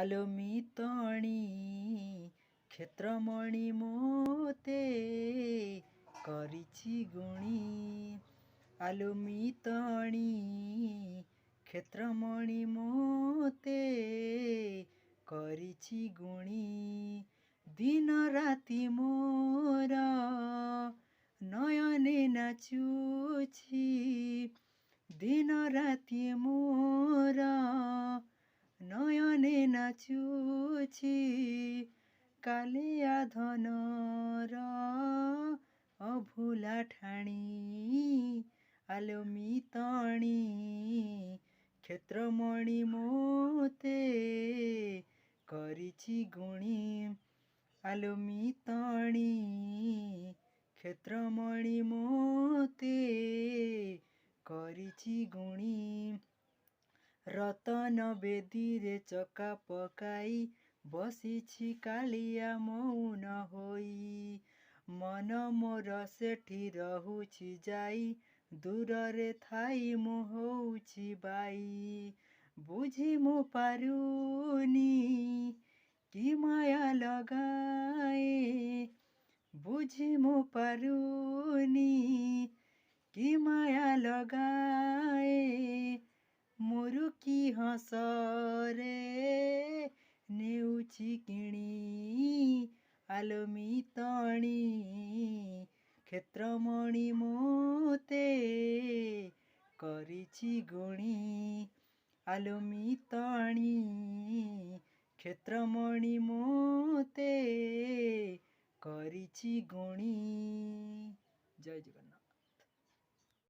आलोमितणी क्षेत्रमणि मोते करिछि गुणी आलोमितणी क्षेत्रमणि मोते करिछि गुणी दिन राति मोर नयने नाचुछि दिन राति मोर नयने नाचुछि कालिया धनर अभुला ठाणी आलोमितणी क्षेत्रमणि मोते करिछि गुणी आलोमितणी क्षेत्रमणि मोते करिछि गुणी रतन बेदी रे चका पकाई बसिछि कालिया मौन होई मन मोर सेठी रहुछि जाई दूर रे थाई मु होउछि बाई बुझी मु पारुनी कि माया लगाए बुझी मु पारुनी कि माया लगाए मुरुकी हसरे नेउछि किणी आलोमितणी क्षेत्रमणि मोते करिछि गुणी आलोमितणी क्षेत्रमणि मोते करिछि गुणी। जय जगन्नाथ।